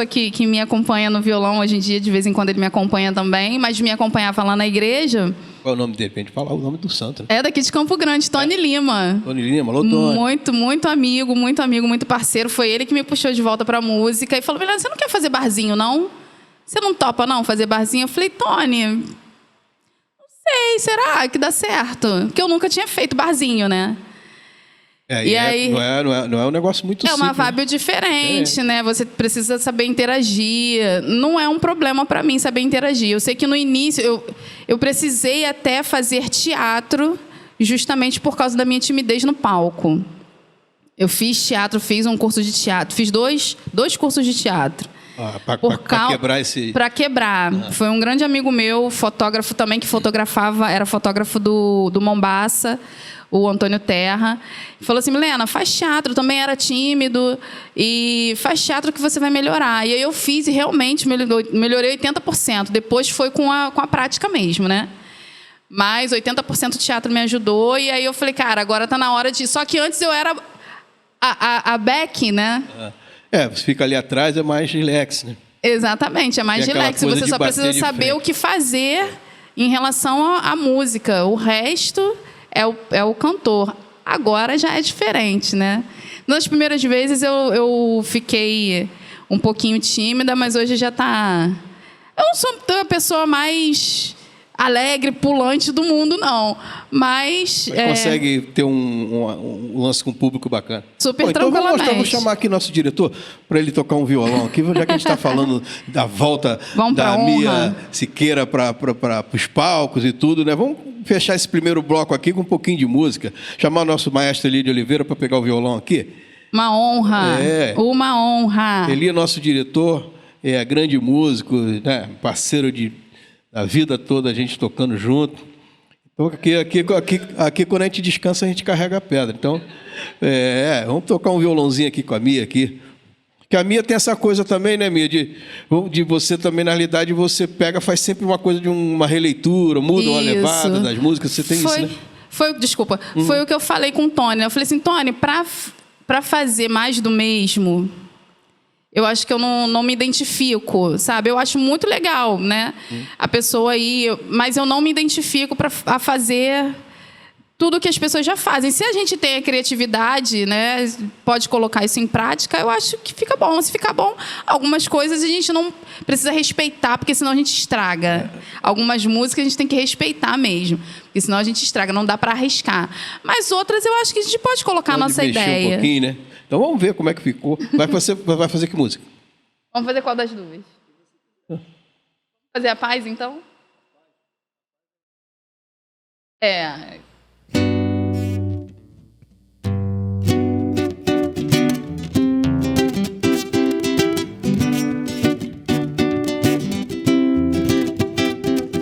que me acompanha no violão hoje em dia, de vez em quando ele me acompanha também, mas me acompanhava lá na igreja. Qual é o nome dele? Pra gente falar o nome do santo, né? É daqui de Campo Grande, Tony Lima. Tony Lima, alô, Tony. Muito amigo, muito parceiro. Foi ele que me puxou de volta pra música e falou, Milena, você não quer fazer barzinho, não? Você não topa, não, fazer barzinho? Eu falei, Tony, não sei, será que dá certo? Porque eu nunca tinha feito barzinho, né? E aí, não é um negócio muito simples. É uma vibe diferente, né? Você precisa saber interagir. Não é um problema para mim saber interagir. Eu sei que no início eu precisei até fazer teatro justamente por causa da minha timidez no palco. Eu fiz teatro, fiz um curso de teatro. Fiz dois cursos de teatro. Para quebrar esse... Para quebrar. Foi um grande amigo meu, fotógrafo também, que fotografava, era fotógrafo do Mombaça, o Antônio Terra. Falou assim, Milena, faz teatro, também era tímido, e faz teatro que você vai melhorar. E aí eu fiz e realmente melhorei 80%. Depois foi com a prática mesmo, né? Mas 80% do teatro me ajudou, e aí eu falei, cara, agora tá na hora de... Só que antes eu era a back, né? Você fica ali atrás, é mais relax, né? Exatamente, é mais relax. Você só precisa saber o que fazer em relação à música. O resto é o cantor. Agora já é diferente, né? Nas primeiras vezes eu fiquei um pouquinho tímida, mas hoje já tá... Eu não sou a pessoa mais alegre, pulante do mundo, não. Mas consegue ter um lance com o público bacana. Super tranquilamente. Então, vou chamar aqui nosso diretor para ele tocar um violão aqui, já que a gente está falando da volta da Mia Siqueira para os palcos e tudo, né? Vamos fechar esse primeiro bloco aqui com um pouquinho de música. Chamar o nosso maestro Eli de Oliveira para pegar o violão aqui. Uma honra. Uma honra. Ele é nosso diretor, é grande músico, né? Parceiro da vida toda, a gente tocando junto. Então, aqui quando a gente descansa, a gente carrega a pedra. Então, vamos tocar um violãozinho aqui com a Mia aqui. Porque a Mia tem essa coisa também, né, Mia? De você também, na realidade, você faz sempre uma coisa de uma releitura, muda uma levada das músicas, você tem isso, né? Desculpa, foi o que eu falei com o Tony. Eu falei assim, Tony, para fazer mais do mesmo, eu acho que eu não me identifico, sabe? Eu acho muito legal, né? A pessoa aí, mas eu não me identifico a fazer tudo que as pessoas já fazem. Se a gente tem a criatividade, né, pode colocar isso em prática, eu acho que fica bom. Se ficar bom, algumas coisas a gente não precisa respeitar, porque senão a gente estraga. Algumas músicas a gente tem que respeitar mesmo, porque senão a gente estraga, não dá para arriscar. Mas outras eu acho que a gente pode colocar a nossa ideia. Um pouquinho, né? Então vamos ver como é que ficou. Vai fazer que música? Vamos fazer qual das duas? Fazer a paz, então?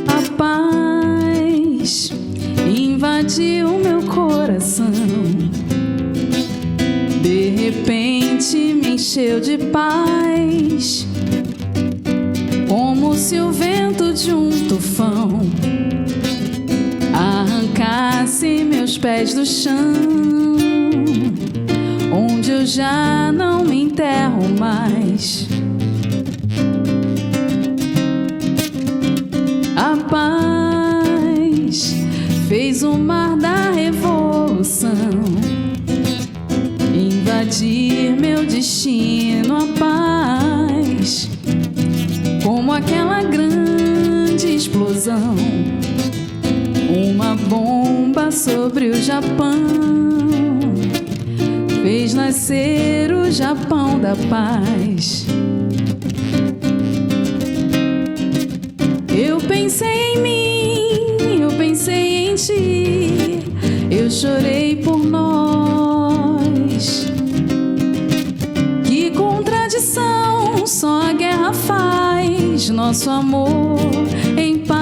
A paz invadiu meu coração. De repente me encheu de paz, como se o vento de um tufão arrancasse meus pés do chão. eu já não me enterro mais. A paz fez o mar da revolução invadir meu destino. A paz, como aquela grande explosão, uma bomba sobre o Japão, fez nascer o Japão da paz. Eu pensei em mim, eu pensei em ti, eu chorei por nós. Que contradição, só a guerra faz nosso amor em paz.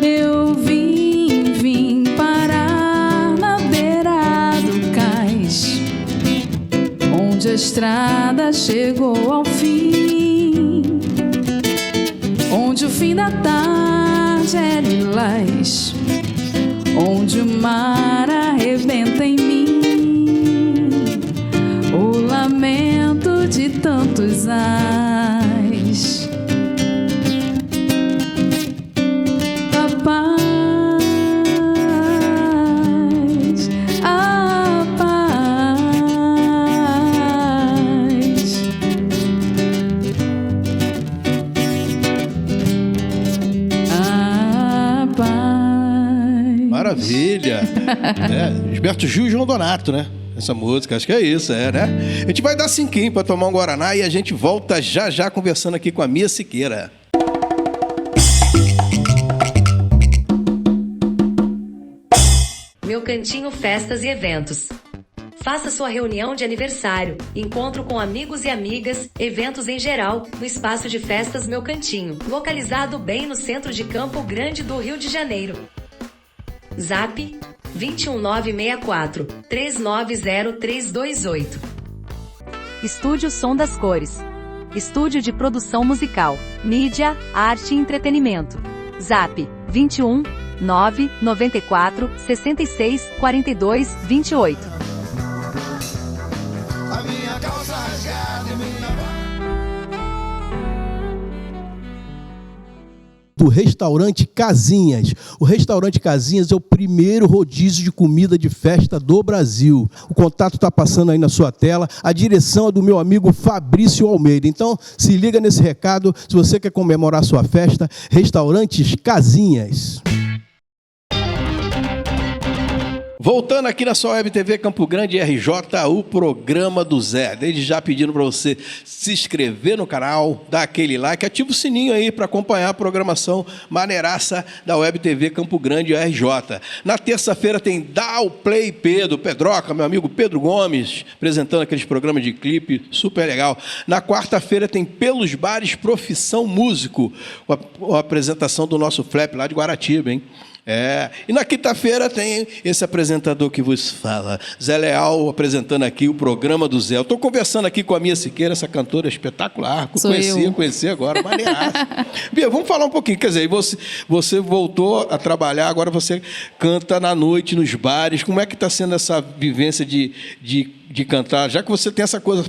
Eu vim parar na beira do cais, onde a estrada chegou ao fim, onde o fim da tarde é lilás, onde o mar arrebenta em mim, o lamento de tantos ais. A paz, a paz. A paz. Maravilha! Gilberto Gil e João Donato, né? Essa música, acho que é isso, né? A gente vai dar cinquinho para tomar um Guaraná e a gente volta já já conversando aqui com a Mia Siqueira. Meu Cantinho Festas e Eventos. Faça sua reunião de aniversário, encontro com amigos e amigas, eventos em geral, no espaço de festas Meu Cantinho, localizado bem no centro de Campo Grande do Rio de Janeiro. Zap 21964 390328. Estúdio Som das Cores. Estúdio de produção musical, mídia, arte e entretenimento. Zap 21 994 66 42 28. Do restaurante Casinhas. O restaurante Casinhas é o primeiro rodízio de comida de festa do Brasil. O contato está passando aí na sua tela. A direção é do meu amigo Fabrício Almeida. Então, se liga nesse recado. Se você quer comemorar sua festa, Restaurantes Casinhas. Voltando aqui na sua Web TV Campo Grande RJ, o programa do Zé. Desde já pedindo para você se inscrever no canal, dar aquele like, ativa o sininho aí para acompanhar a programação maneiraça da Web TV Campo Grande RJ. Na terça-feira tem Dá o Play Pedroca, meu amigo Pedro Gomes, apresentando aqueles programas de clipe, super legal. Na quarta-feira tem Pelos Bares Profissão Músico, a apresentação do nosso Flap lá de Guaratiba, hein? E na quinta-feira tem esse apresentador que vos fala, Zé Leal, apresentando aqui o programa do Zé. Eu estou conversando aqui com a Mia Siqueira, essa cantora espetacular. Conheci agora, maneiraça. Bia, vamos falar um pouquinho. Quer dizer, você voltou a trabalhar, agora você canta na noite, nos bares. Como é que está sendo essa vivência de cantar? Já que você tem essa coisa,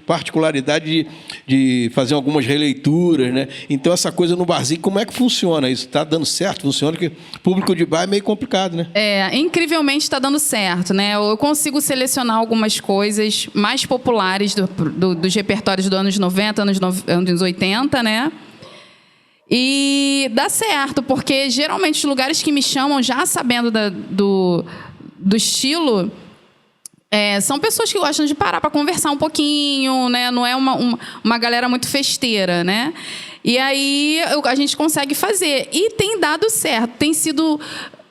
particularidade de fazer algumas releituras, né? Então, essa coisa no barzinho, como é que funciona isso? Está dando certo? Funciona? Porque público de bar é meio complicado, né? Incrivelmente está dando certo, né? Eu consigo selecionar algumas coisas mais populares dos repertórios dos anos 90, anos 80, né? E dá certo, porque geralmente os lugares que me chamam, já sabendo do estilo, são pessoas que gostam de parar para conversar um pouquinho, né? Não é uma galera muito festeira, né? E aí a gente consegue fazer. E tem dado certo, tem sido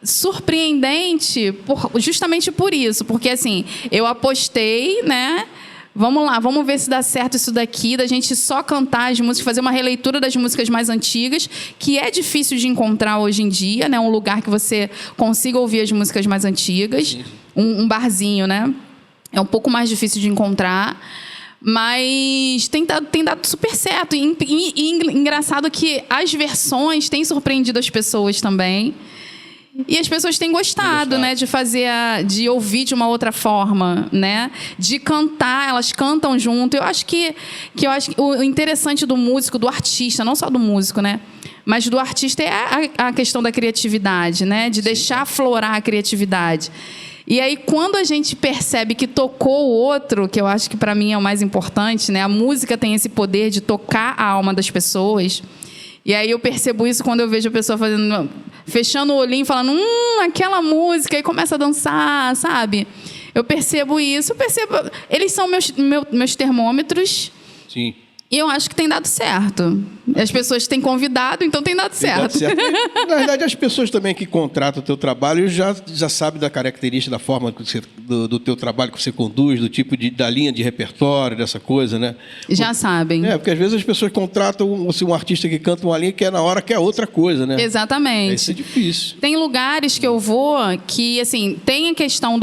surpreendente justamente por isso. Porque, assim, eu apostei, né? Vamos lá, vamos ver se dá certo isso daqui, da gente só cantar as músicas, fazer uma releitura das músicas mais antigas, que é difícil de encontrar hoje em dia, né? Um lugar que você consiga ouvir as músicas mais antigas. Um barzinho, né? É um pouco mais difícil de encontrar. Mas tem dado super certo. E engraçado que as versões têm surpreendido as pessoas também. E as pessoas têm gostado, né, de fazer, de ouvir de uma outra forma, né, de cantar, elas cantam junto. Eu acho que o interessante do músico, do artista, não só do músico, né, mas do artista é a questão da criatividade, né, de deixar aflorar a criatividade. E aí, quando a gente percebe que tocou o outro, que eu acho que para mim é o mais importante, né, a música tem esse poder de tocar a alma das pessoas. E aí eu percebo isso quando eu vejo a pessoa fechando o olhinho, falando, aquela música, e começa a dançar, sabe? Eu percebo isso, eles são meus termômetros. Sim. E eu acho que tem dado certo. As pessoas têm convidado, então tem dado certo. Na verdade, as pessoas também que contratam o teu trabalho já sabem da característica, da forma do teu trabalho que você conduz, do tipo da linha de repertório, dessa coisa, né? Já sabem. Porque às vezes as pessoas contratam um artista que canta uma linha que na hora quer outra coisa, né? Exatamente. Isso é difícil. Tem lugares que eu vou que, assim, tem a questão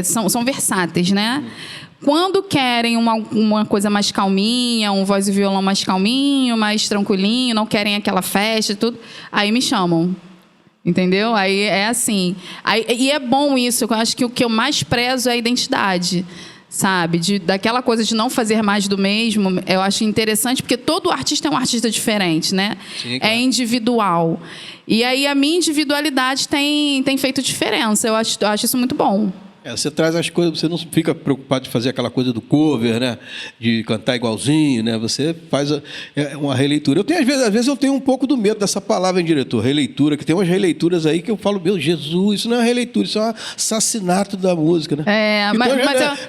são versáteis, né? Quando querem uma coisa mais calminha, um voz e violão mais calminho, mais tranquilinho, não querem aquela festa e tudo, aí me chamam. Entendeu? Aí é assim. E é bom isso. Eu acho que o que eu mais prezo é a identidade. Sabe? Daquela coisa de não fazer mais do mesmo, eu acho interessante, porque todo artista é um artista diferente, né? Sim, claro. É individual. E aí a minha individualidade tem feito diferença. Eu acho isso muito bom. Você traz as coisas, você não fica preocupado de fazer aquela coisa do cover, né? De cantar igualzinho, né? Você faz uma releitura. Às vezes eu tenho um pouco do medo dessa palavra, hein, diretor? Releitura, que tem umas releituras aí que eu falo, meu Jesus, isso não é releitura, isso é um assassinato da música, né?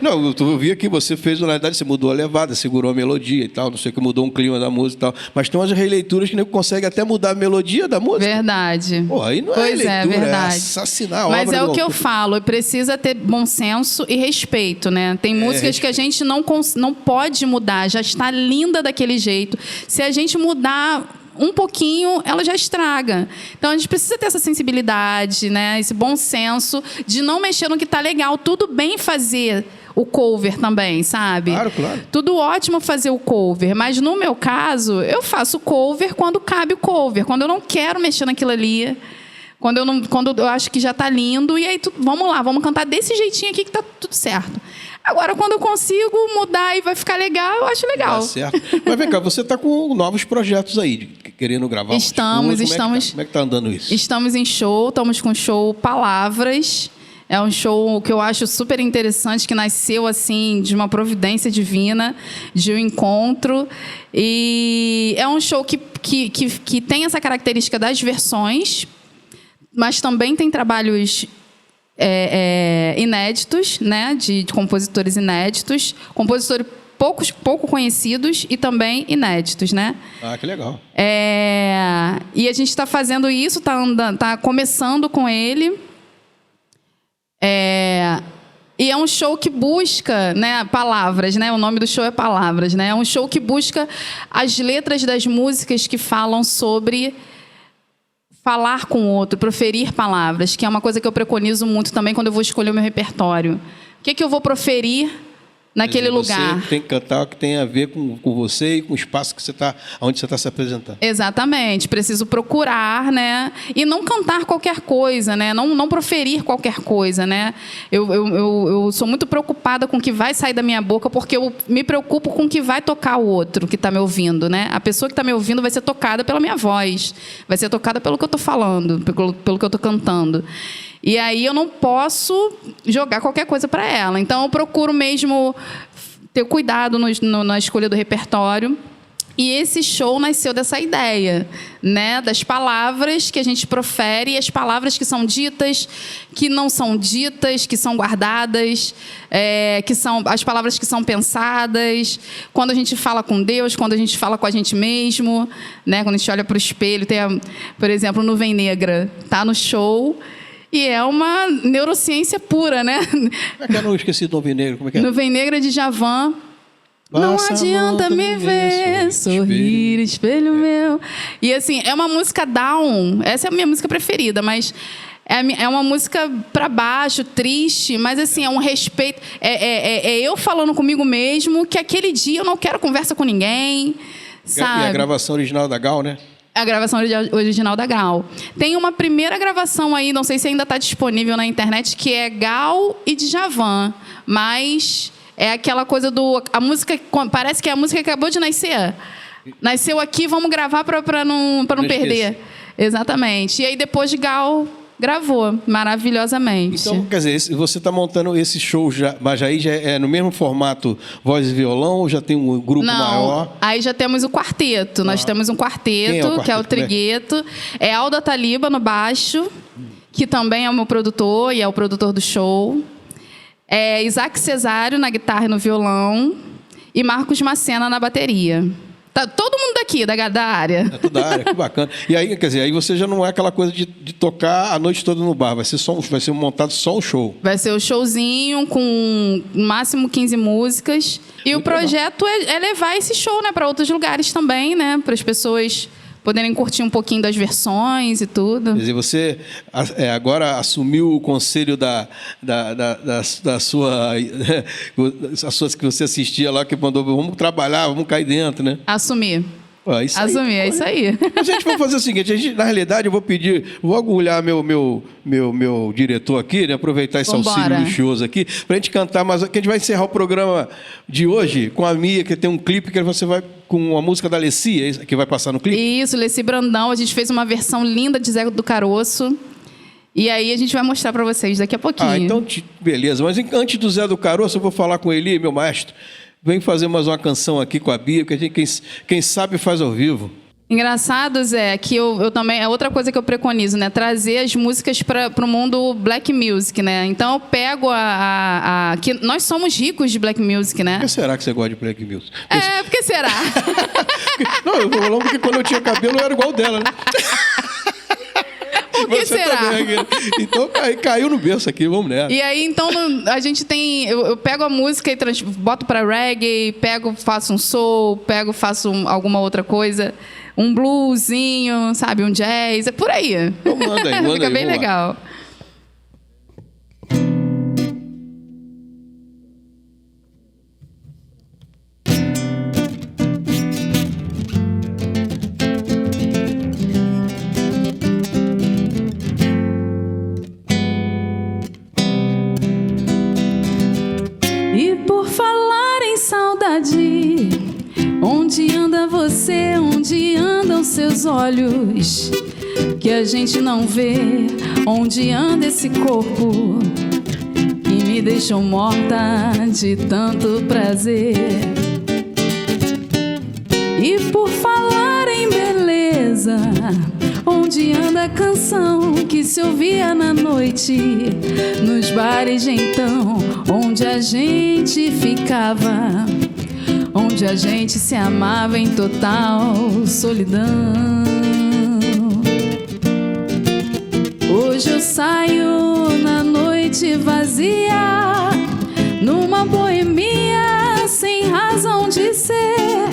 Não, eu vi aqui, você fez, na verdade, você mudou a levada, segurou a melodia e tal, não sei o que, mudou um clima da música e tal. Mas tem umas releituras que nem consegue até mudar a melodia da música. Verdade. Pô, aí não é releitura, verdade. É assassinar a obra. Mas é o que eu falo, precisa ter bom senso e respeito, né? Tem músicas que a gente não pode mudar, já está linda daquele jeito. Se a gente mudar um pouquinho, ela já estraga. Então a gente precisa ter essa sensibilidade, né? Esse bom senso de não mexer no que está legal. Tudo bem fazer o cover também, sabe? Claro, claro. Tudo ótimo fazer o cover, mas no meu caso, eu faço cover quando cabe o cover, quando eu não quero mexer naquilo ali. Quando eu acho que já está lindo, e aí vamos lá, vamos cantar desse jeitinho aqui que está tudo certo. Agora, quando eu consigo mudar e vai ficar legal, eu acho legal. Tá certo. Mas vem cá, você está com novos projetos aí, querendo gravar? Estamos. Como é que está andando isso? Estamos em show, estamos com o show Palavras. É um show que eu acho super interessante, que nasceu assim de uma providência divina, de um encontro. E é um show que tem essa característica das versões, mas também tem trabalhos inéditos, né, de compositores inéditos, compositores pouco conhecidos e também inéditos, né? Ah, que legal. E a gente está fazendo isso, tá começando com ele. E é um show que busca, né, palavras, né? O nome do show é Palavras, né? É um show que busca as letras das músicas que falam sobre falar com o outro, proferir palavras, que é uma coisa que eu preconizo muito também quando eu vou escolher o meu repertório. O que eu vou proferir naquele lugar? Você tem que cantar o que tem a ver com você e com o espaço que onde você está se apresentando. Exatamente. Preciso procurar, né? E não cantar qualquer coisa, né? Não proferir qualquer coisa, né? Eu sou muito preocupada com o que vai sair da minha boca, porque eu me preocupo com o que vai tocar o outro que está me ouvindo, né? A pessoa que está me ouvindo vai ser tocada pela minha voz, vai ser tocada pelo que eu estou falando, pelo que eu estou cantando. E aí eu não posso jogar qualquer coisa para ela. Então eu procuro mesmo ter cuidado na escolha do repertório. E esse show nasceu dessa ideia, né? Das palavras que a gente profere, e as palavras que são ditas, que não são ditas, que são guardadas, que são as palavras que são pensadas. Quando a gente fala com Deus, quando a gente fala com a gente mesmo, né? Quando a gente olha para o espelho, tem, por exemplo, Nuvem Negra, tá no show. E é uma neurociência pura, né? Como é que eu não esqueci do Nuvem Negra? Como é que é? Nuvem Negra de Djavan. Não adianta me ver, sorrir, espelho meu. E assim, é uma música down. Essa é a minha música preferida, mas é uma música para baixo, triste, mas assim, é um respeito. É eu falando comigo mesmo que aquele dia eu não quero conversa com ninguém, sabe? E a gravação original da Gal, né? A gravação original da Gal. Tem uma primeira gravação aí, não sei se ainda está disponível na internet, que é Gal e Djavan. Mas é aquela coisa do... A música, parece que é a música que acabou de nascer. Nasceu aqui, vamos gravar para não perder. Exatamente. E aí depois Gal gravou maravilhosamente. Então, quer dizer, você está montando esse show, mas aí já é no mesmo formato voz e violão ou já tem um grupo maior? Aí já temos o quarteto. Nós temos um quarteto, que é o Trigueto. É Alda Taliba no baixo, que também é o meu produtor e é o produtor do show. É Isaac Cesário na guitarra e no violão. E Marcos Macena na bateria. Tá todo mundo daqui, da área. É toda a área, que bacana. E aí, quer dizer, aí você já não é aquela coisa de tocar a noite toda no bar, vai ser montado só um show. Vai ser o showzinho com no máximo 15 músicas. E o projeto é levar esse show, né, para outros lugares também, né, para as pessoas poderem curtir um pouquinho das versões e tudo. Quer dizer, você agora assumiu o conselho da sua... as suas que você assistia lá, que mandou, vamos trabalhar, vamos cair dentro, né? Assumir. Assumir, é isso aí. A gente vai fazer o seguinte, na realidade, eu vou agulhar meu diretor aqui, né, aproveitar esse auxílio luxuoso aqui, para a gente cantar, mas que a gente vai encerrar o programa de hoje com a Mia, que tem um clipe que você vai com a música da Leci, que vai passar no clipe? Isso, Leci Brandão, a gente fez uma versão linda de Zé do Caroço. E aí a gente vai mostrar para vocês daqui a pouquinho. Então, beleza. Mas antes do Zé do Caroço, eu vou falar com ele, meu maestro. Vem fazer mais uma canção aqui com a Bia, porque a gente, quem sabe faz ao vivo. Engraçado, Zé, que eu também... É outra coisa que eu preconizo, né? Trazer as músicas para o mundo black music, né? Então eu pego que nós somos ricos de black music, né? Por que será que você gosta de black music? Por que será? Não, eu vou falando que quando eu tinha cabelo eu era igual dela, né? Por que será? Também, então caiu no berço aqui, vamos nessa. E aí, então, a gente tem... Eu pego a música e boto para reggae, faço um soul, faço alguma outra coisa, um bluesinho, sabe, um jazz, é por aí. Então manda aí, Fica bem legal. Onde anda você, onde andam seus olhos, que a gente não vê, onde anda esse corpo, que me deixou morta de tanto prazer. E por falar em beleza, onde anda a canção que se ouvia na noite, nos bares de então, onde a gente ficava, onde a gente se amava em total solidão. Hoje eu saio na noite vazia, numa boemia sem razão de ser,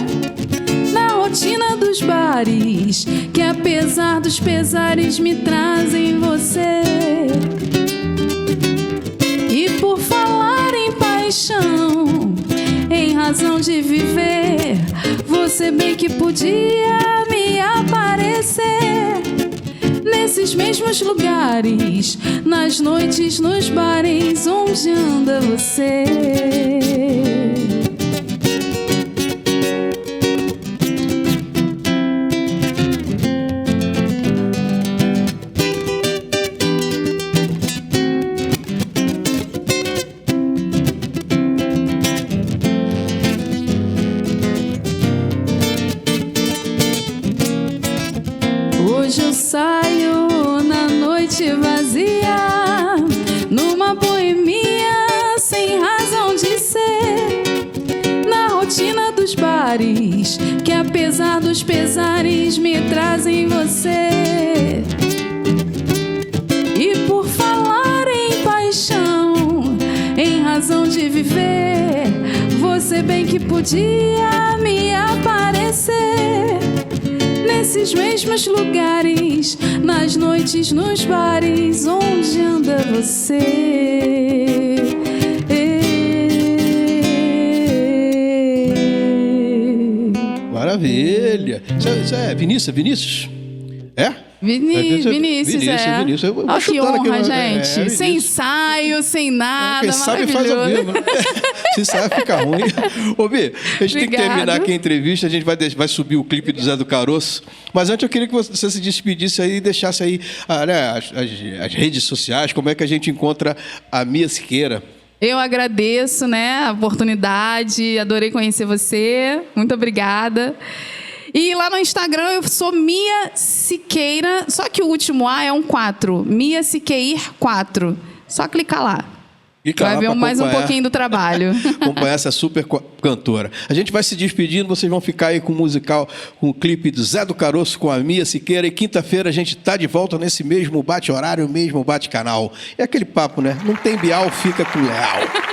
na rotina dos bares que apesar dos pesares me trazem você. E por falar em paixão, em razão de viver, você bem que podia me aparecer nesses mesmos lugares, nas noites, nos bares, onde anda você. Hoje eu saio na noite vazia, numa boemia sem razão de ser, na rotina dos bares que apesar dos pesares me trazem você. E por falar em paixão, em razão de viver, você bem que podia me aparecer nesses mesmos lugares, nas noites, nos bares, onde anda você. Maravilha. Isso é Vinícius? É? Vinícius. Eu vou Ó, que chutando honra, aqui, gente. Sem ensaio, sem nada. Quem sabe faz ao vivo. Se sabe, fica ruim. Ô, Bi, a gente tem que terminar aqui a entrevista. A gente vai subir o clipe do Zé do Caroço. Mas antes eu queria que você se despedisse aí e deixasse aí né, as redes sociais. Como é que a gente encontra a Mia Siqueira? Eu agradeço, né, a oportunidade. Adorei conhecer você. Muito obrigada. E lá no Instagram eu sou Mia Siqueira, só que o último A é um 4. Mia Siqueir 4. Só clicar lá. Vai ver mais um pouquinho do trabalho. Acompanhar essa super cantora. A gente vai se despedindo, vocês vão ficar aí com o musical, com o clipe do Zé do Caroço com a Mia Siqueira. E quinta-feira a gente tá de volta nesse mesmo bate-horário, mesmo bate-canal. É aquele papo, né? Não tem Bial, fica com Leal.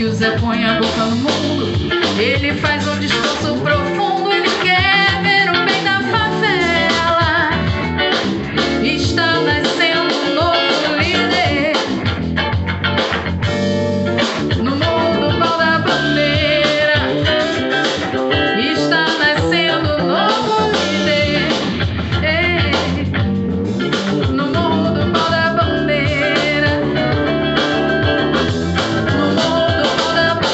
que o Zé põe a boca no mundo. Ele faz um discurso profundo, ele quer ver o bem da favela. Está nascendo um novo líder no mundo pau da bandeira. Está nascendo um novo líder no mundo pau da bandeira. No mundo pau da bandeira.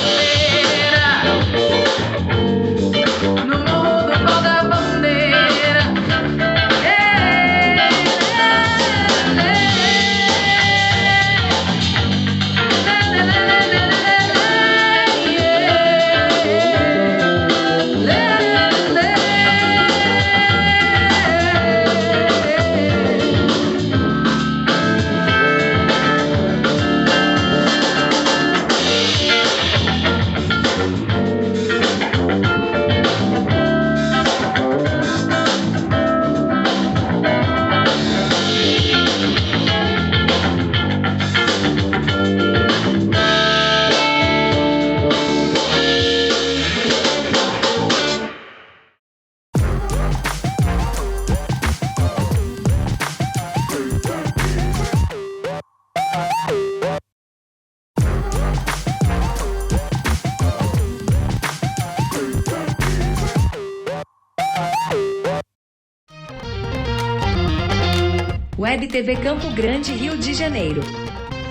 Web TV Campo Grande, Rio de Janeiro.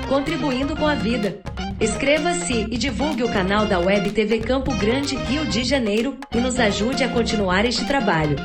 Contribuindo com a vida. Inscreva-se e divulgue o canal da Web TV Campo Grande, Rio de Janeiro, e nos ajude a continuar este trabalho.